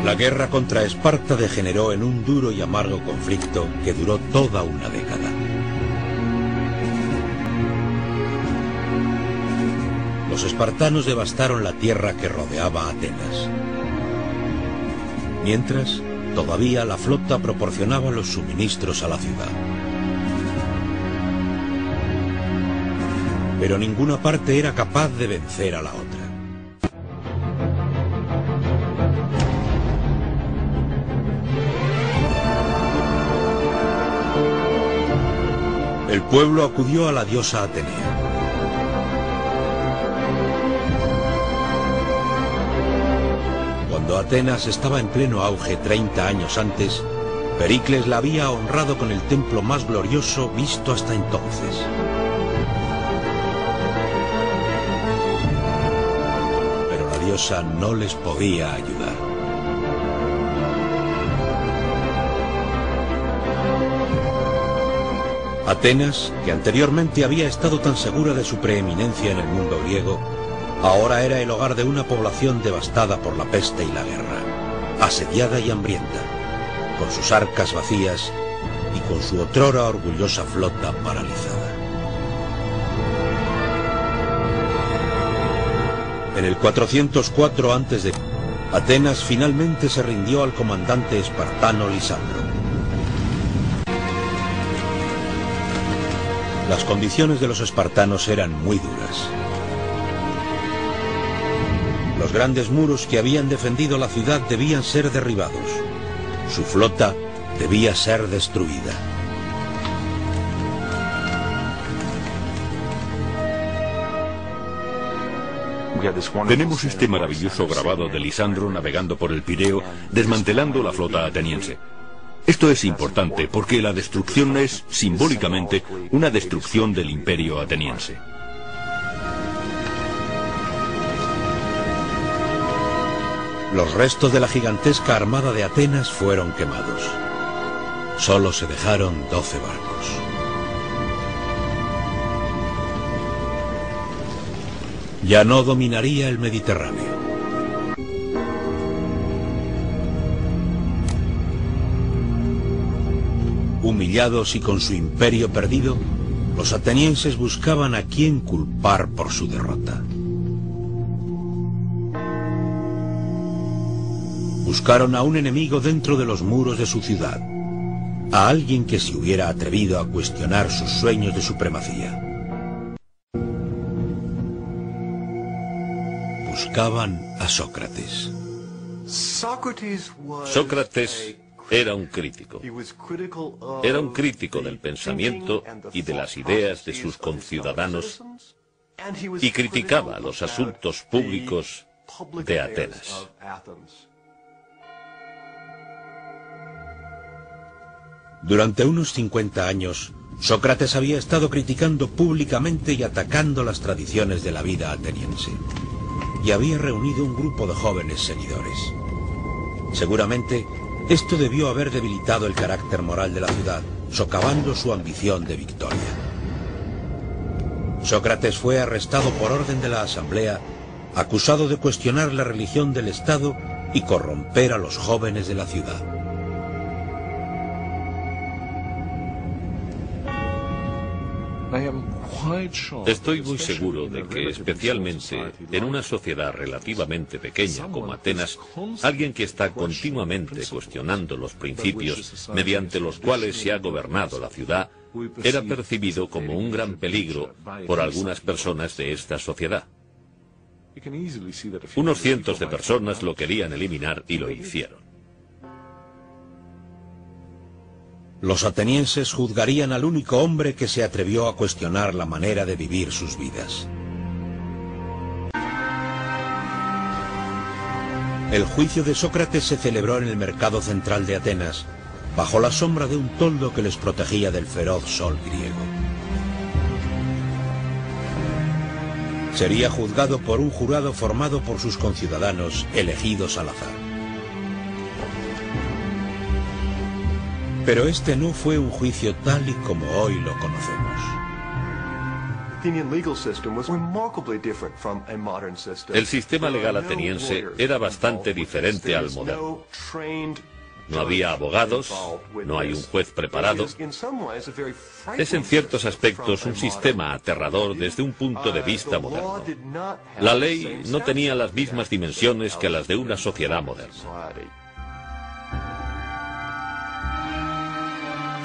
La guerra contra Esparta degeneró en un duro y amargo conflicto que duró toda una década. Los espartanos devastaron la tierra que rodeaba a Atenas. Mientras, todavía la flota proporcionaba los suministros a la ciudad. Pero ninguna parte era capaz de vencer a la otra. El pueblo acudió a la diosa Atenea. Cuando Atenas estaba en pleno auge 30 años antes, Pericles la había honrado con el templo más glorioso visto hasta entonces. Pero la diosa no les podía ayudar. Atenas, que anteriormente había estado tan segura de su preeminencia en el mundo griego, ahora era el hogar de una población devastada por la peste y la guerra, asediada y hambrienta, con sus arcas vacías y con su otrora orgullosa flota paralizada. En el 404 a.C., Atenas finalmente se rindió al comandante espartano Lisandro. Las condiciones de los espartanos eran muy duras. Los grandes muros que habían defendido la ciudad debían ser derribados. Su flota debía ser destruida. Tenemos este maravilloso grabado de Lisandro navegando por el Pireo, desmantelando la flota ateniense. Esto es importante porque la destrucción es, simbólicamente, una destrucción del imperio ateniense. Los restos de la gigantesca armada de Atenas fueron quemados. Solo se dejaron 12 barcos. Ya no dominaría el Mediterráneo. Humillados y con su imperio perdido, los atenienses buscaban a quién culpar por su derrota. Buscaron a un enemigo dentro de los muros de su ciudad, a alguien que se hubiera atrevido a cuestionar sus sueños de supremacía. Buscaban a Sócrates. Sócrates era un crítico. Era un crítico del pensamiento y de las ideas de sus conciudadanos y criticaba los asuntos públicos de Atenas. Durante unos 50 años, Sócrates había estado criticando públicamente y atacando las tradiciones de la vida ateniense, y había reunido un grupo de jóvenes seguidores. Seguramente, esto debió haber debilitado el carácter moral de la ciudad, socavando su ambición de victoria. Sócrates fue arrestado por orden de la asamblea, acusado de cuestionar la religión del Estado y corromper a los jóvenes de la ciudad. Estoy muy seguro de que, especialmente en una sociedad relativamente pequeña como Atenas, alguien que está continuamente cuestionando los principios mediante los cuales se ha gobernado la ciudad, era percibido como un gran peligro por algunas personas de esta sociedad. Unos cientos de personas lo querían eliminar y lo hicieron. Los atenienses juzgarían al único hombre que se atrevió a cuestionar la manera de vivir sus vidas. El juicio de Sócrates se celebró en el mercado central de Atenas, bajo la sombra de un toldo que les protegía del feroz sol griego. Sería juzgado por un jurado formado por sus conciudadanos, elegidos al azar. Pero este no fue un juicio tal y como hoy lo conocemos. El sistema legal ateniense era bastante diferente al moderno. No había abogados, no hay un juez preparado. Es en ciertos aspectos un sistema aterrador desde un punto de vista moderno. La ley no tenía las mismas dimensiones que las de una sociedad moderna.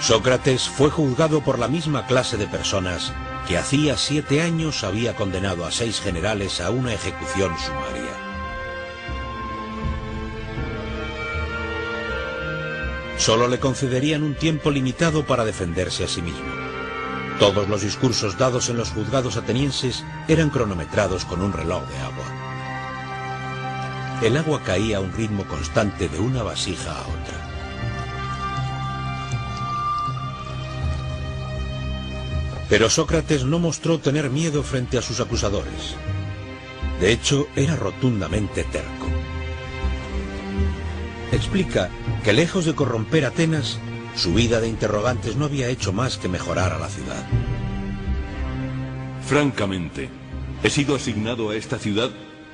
Sócrates fue juzgado por la misma clase de personas que hacía 7 años había condenado a 6 generales a una ejecución sumaria. Solo le concederían un tiempo limitado para defenderse a sí mismo. Todos los discursos dados en los juzgados atenienses eran cronometrados con un reloj de agua. El agua caía a un ritmo constante de una vasija a otra. Pero Sócrates no mostró tener miedo frente a sus acusadores. De hecho, era rotundamente terco. Explica que lejos de corromper Atenas, su vida de interrogantes no había hecho más que mejorar a la ciudad. Francamente, he sido asignado a esta ciudad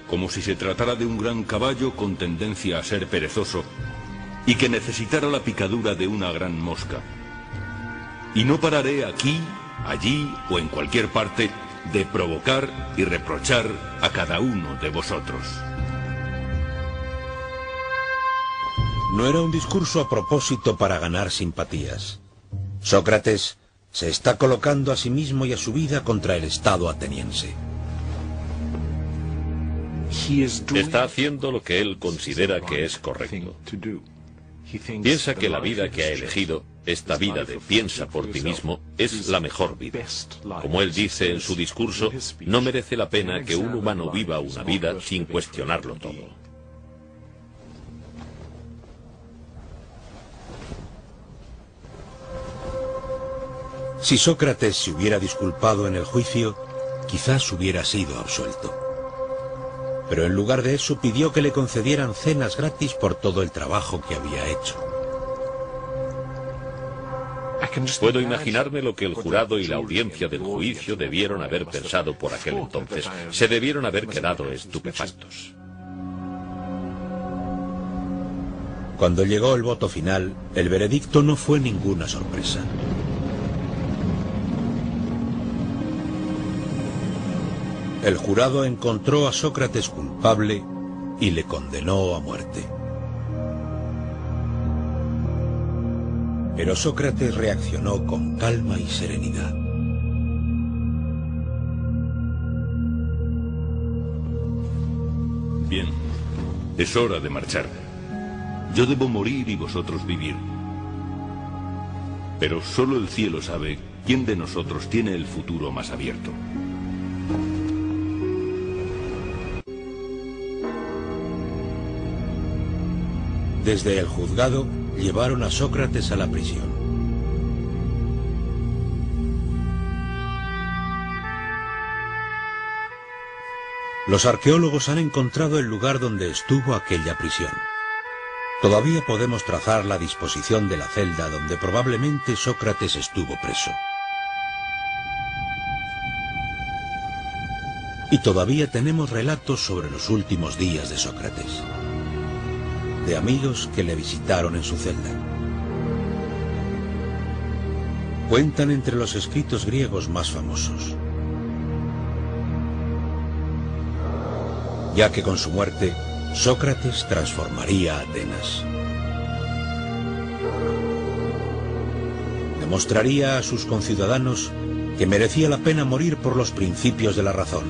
como si se tratara de un gran caballo con tendencia a ser perezoso y que necesitara la picadura de una gran mosca. Y no pararé aquí, allí o en cualquier parte de provocar y reprochar a cada uno de vosotros. No era un discurso a propósito para ganar simpatías. Sócrates se está colocando a sí mismo y a su vida contra el Estado ateniense. Está haciendo lo que él considera que es correcto. Piensa que la vida que ha elegido, esta vida de piensa por ti mismo, es la mejor vida. Como él dice en su discurso, no merece la pena que un humano viva una vida sin cuestionarlo todo. Si Sócrates se hubiera disculpado en el juicio, quizás hubiera sido absuelto. Pero en lugar de eso pidió que le concedieran cenas gratis por todo el trabajo que había hecho. Puedo imaginarme lo que el jurado y la audiencia del juicio debieron haber pensado por aquel entonces. Se debieron haber quedado estupefactos. Cuando llegó el voto final, el veredicto no fue ninguna sorpresa. El jurado encontró a Sócrates culpable y le condenó a muerte. Pero Sócrates reaccionó con calma y serenidad. Bien, es hora de marchar. Yo debo morir y vosotros vivir. Pero solo el cielo sabe quién de nosotros tiene el futuro más abierto. Desde el juzgado, llevaron a Sócrates a la prisión. Los arqueólogos han encontrado el lugar donde estuvo aquella prisión. Todavía podemos trazar la disposición de la celda donde probablemente Sócrates estuvo preso. Y todavía tenemos relatos sobre los últimos días de Sócrates, de amigos que le visitaron en su celda. Cuentan entre los escritos griegos más famosos, ya que con su muerte Sócrates transformaría a Atenas. Demostraría a sus conciudadanos que merecía la pena morir por los principios de la razón,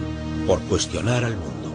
por cuestionar al mundo.